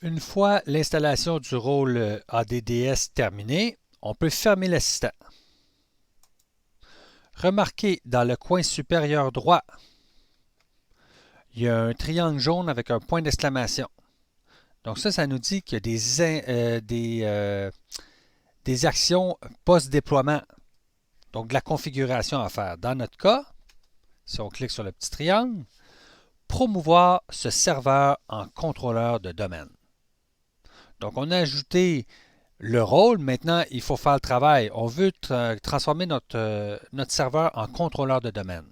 Une fois l'installation du rôle ADDS terminée, on peut fermer l'assistant. Remarquez dans le coin supérieur droit, il y a un triangle jaune avec un point d'exclamation. Donc ça nous dit qu'il y a des actions post-déploiement, donc de la configuration à faire. Dans notre cas, si on clique sur le petit triangle, promouvoir ce serveur en contrôleur de domaine. Donc on a ajouté le rôle. Maintenant, il faut faire le travail. On veut transformer notre serveur en contrôleur de domaine.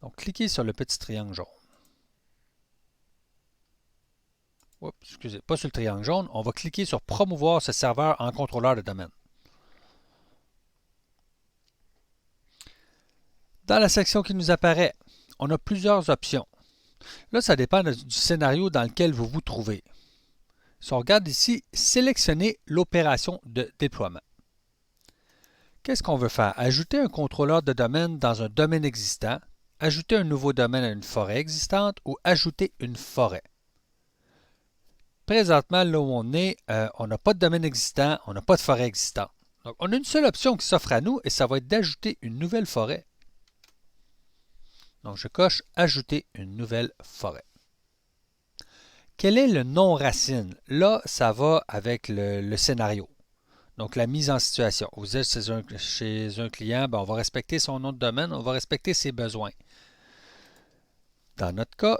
Donc cliquez sur le petit triangle jaune. Oups, excusez, pas sur le triangle jaune. On va cliquer sur promouvoir ce serveur en contrôleur de domaine. Dans la section qui nous apparaît, on a plusieurs options. Là, ça dépend du scénario dans lequel vous vous trouvez. Si on regarde ici, sélectionnez l'opération de déploiement. Qu'est-ce qu'on veut faire? Ajouter un contrôleur de domaine dans un domaine existant, ajouter un nouveau domaine à une forêt existante ou ajouter une forêt. Présentement, là où on est, on n'a pas de domaine existant, on n'a pas de forêt existante. Donc, on a une seule option qui s'offre à nous et ça va être d'ajouter une nouvelle forêt. Donc, je coche Ajouter une nouvelle forêt. Quel est le nom racine? Là, ça va avec le scénario. Donc, la mise en situation. Vous êtes chez un client, ben, on va respecter son nom de domaine, on va respecter ses besoins. Dans notre cas,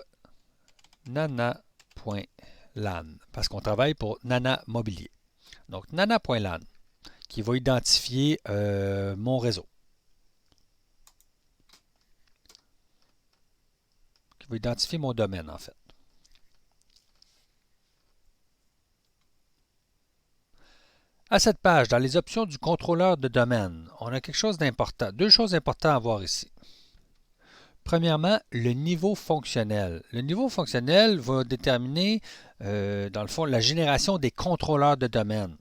nana.lan, parce qu'on travaille pour Nana Mobilier. Donc, nana.lan, qui va identifier mon réseau. Qui va identifier mon domaine, en fait. À cette page, dans les options du contrôleur de domaine, on a quelque chose d'important. Deux choses importantes à voir ici. Premièrement, le niveau fonctionnel. Le niveau fonctionnel va déterminer, dans le fond, la génération des contrôleurs de domaine.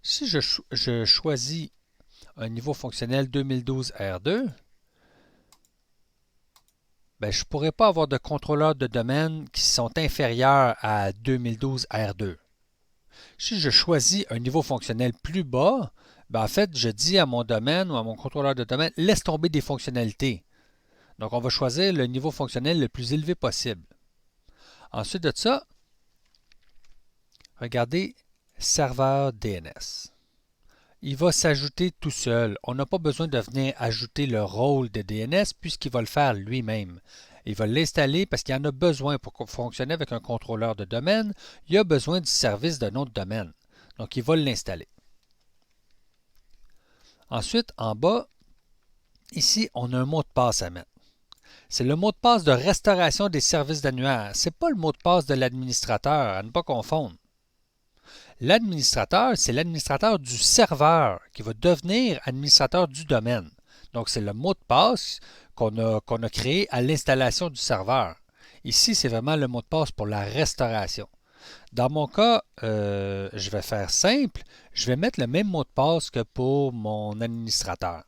Si je choisis un niveau fonctionnel 2012 R2, ben, je ne pourrais pas avoir de contrôleurs de domaine qui sont inférieurs à 2012 R2. Si je choisis un niveau fonctionnel plus bas, ben en fait, je dis à mon domaine ou à mon contrôleur de domaine, laisse tomber des fonctionnalités. Donc, on va choisir le niveau fonctionnel le plus élevé possible. Ensuite de ça, regardez serveur DNS. Il va s'ajouter tout seul. On n'a pas besoin de venir ajouter le rôle de DNS puisqu'il va le faire lui-même. Il va l'installer parce qu'il en a besoin pour fonctionner avec un contrôleur de domaine. Il a besoin du service de nom de domaine. Donc, il va l'installer. Ensuite, en bas, ici, on a un mot de passe à mettre. C'est le mot de passe de restauration des services d'annuaire. Ce n'est pas le mot de passe de l'administrateur, à ne pas confondre. L'administrateur, c'est l'administrateur du serveur qui va devenir administrateur du domaine. Donc, c'est le mot de passe qu'on a créé à l'installation du serveur. Ici, c'est vraiment le mot de passe pour la restauration. Dans mon cas, je vais faire simple. Je vais mettre le même mot de passe que pour mon administrateur.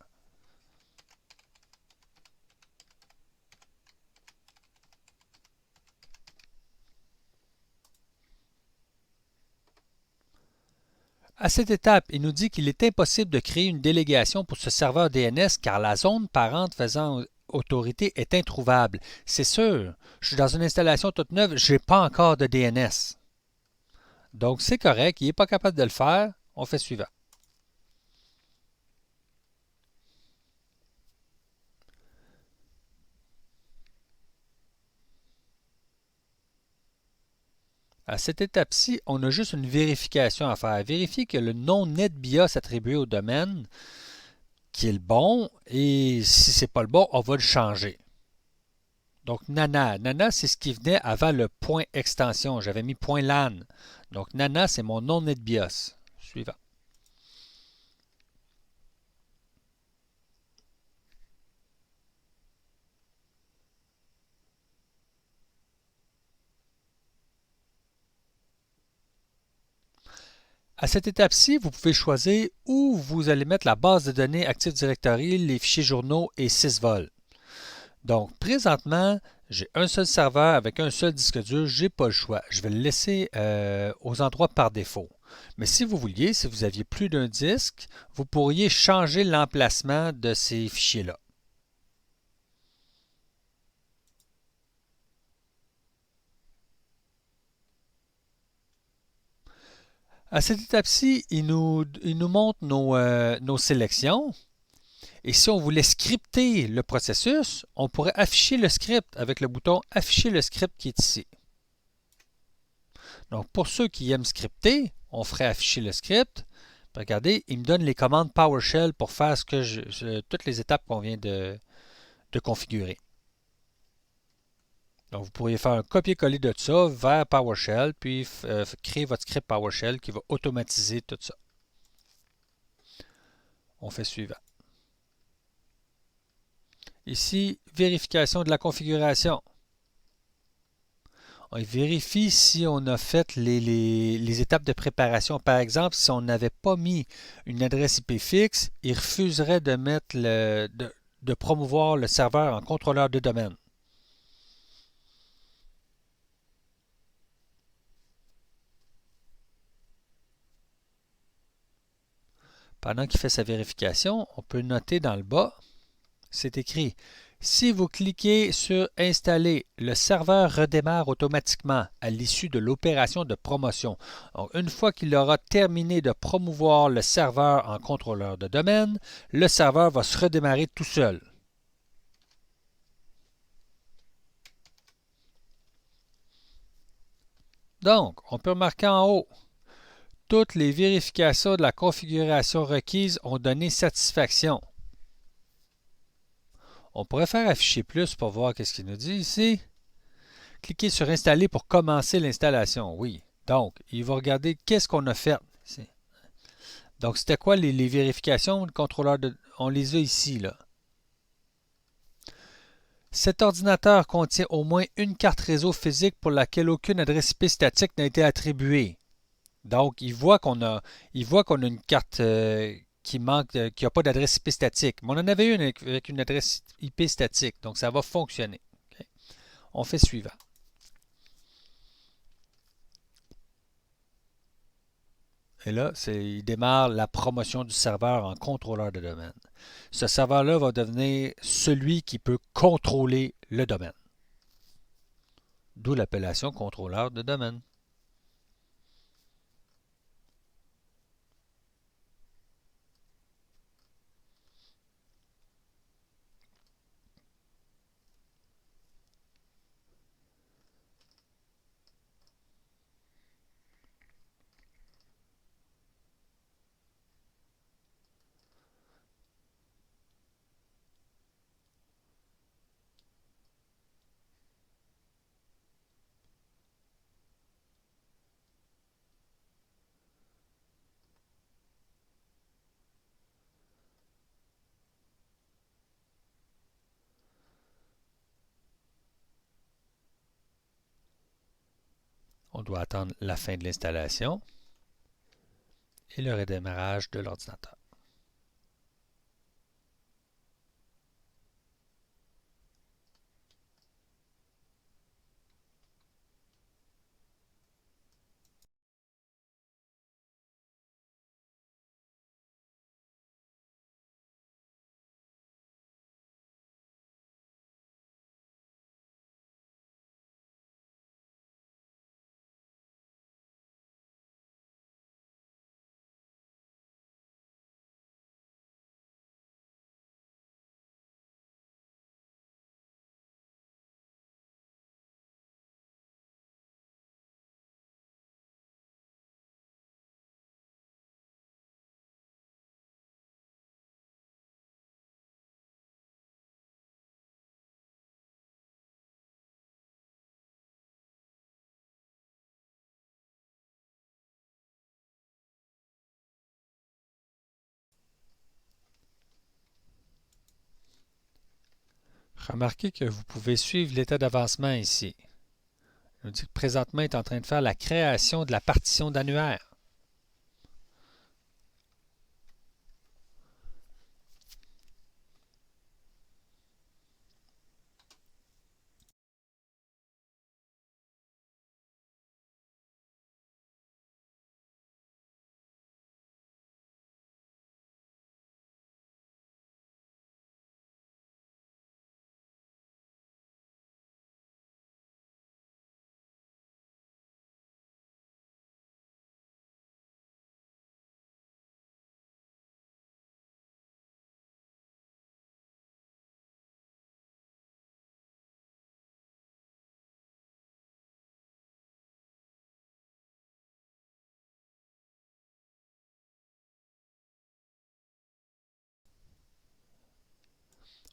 À cette étape, il nous dit qu'il est impossible de créer une délégation pour ce serveur DNS car la zone parente faisant autorité est introuvable. C'est sûr, je suis dans une installation toute neuve, je n'ai pas encore de DNS. Donc c'est correct, il n'est pas capable de le faire, on fait suivant. À cette étape-ci, on a juste une vérification à faire. Vérifier que le nom NetBIOS attribué au domaine, qui est le bon, et si ce n'est pas le bon, on va le changer. Donc, Nana. Nana, c'est ce qui venait avant le point extension. J'avais mis point .lan. Donc, Nana, c'est mon nom NetBIOS. Suivant. À cette étape-ci, vous pouvez choisir où vous allez mettre la base de données Active Directory, les fichiers journaux et sysvol. Donc, présentement, j'ai un seul serveur avec un seul disque dur, je n'ai pas le choix. Je vais le laisser aux endroits par défaut. Mais si vous vouliez, si vous aviez plus d'un disque, vous pourriez changer l'emplacement de ces fichiers-là. À cette étape-ci, il nous montre nos sélections. Et si on voulait scripter le processus, on pourrait afficher le script avec le bouton Afficher le script qui est ici. Donc, pour ceux qui aiment scripter, on ferait afficher le script. Regardez, il me donne les commandes PowerShell pour faire toutes les étapes qu'on vient de configurer. Donc, vous pourriez faire un copier-coller de ça vers PowerShell, puis créer votre script PowerShell qui va automatiser tout ça. On fait suivant. Ici, vérification de la configuration. On vérifie si on a fait les étapes de préparation. Par exemple, si on n'avait pas mis une adresse IP fixe, il refuserait de mettre de promouvoir le serveur en contrôleur de domaine. Pendant qu'il fait sa vérification, on peut noter dans le bas, c'est écrit si vous cliquez sur Installer, le serveur redémarre automatiquement à l'issue de l'opération de promotion. Donc, une fois qu'il aura terminé de promouvoir le serveur en contrôleur de domaine, le serveur va se redémarrer tout seul. Donc, on peut marquer en haut toutes les vérifications de la configuration requise ont donné satisfaction. On pourrait faire afficher plus pour voir ce qu'il nous dit ici. Cliquez sur Installer pour commencer l'installation. Oui. Donc, il va regarder qu'est-ce qu'on a fait. Ici. Donc, c'était quoi les vérifications? Le contrôleur on les a ici, là. Cet ordinateur contient au moins une carte réseau physique pour laquelle aucune adresse IP statique n'a été attribuée. Donc, il voit qu'on a une carte qui manque, qui n'a pas d'adresse IP statique. Mais on en avait une avec une adresse IP statique. Donc, ça va fonctionner. Okay. On fait suivant. Et là, il démarre la promotion du serveur en contrôleur de domaine. Ce serveur-là va devenir celui qui peut contrôler le domaine. D'où l'appellation contrôleur de domaine. On doit attendre la fin de l'installation et le redémarrage de l'ordinateur. Remarquez que vous pouvez suivre l'état d'avancement ici. Il nous dit que présentement, il est en train de faire la création de la partition d'annuaire.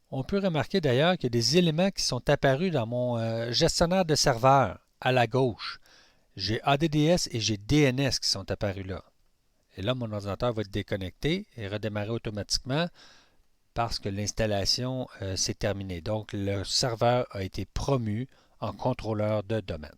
On peut remarquer d'ailleurs qu'il y a des éléments qui sont apparus dans mon gestionnaire de serveur à la gauche. J'ai ADDS et j'ai DNS qui sont apparus là. Et là, mon ordinateur va être déconnecté et redémarrer automatiquement parce que l'installation s'est terminée. Donc, le serveur a été promu en contrôleur de domaine.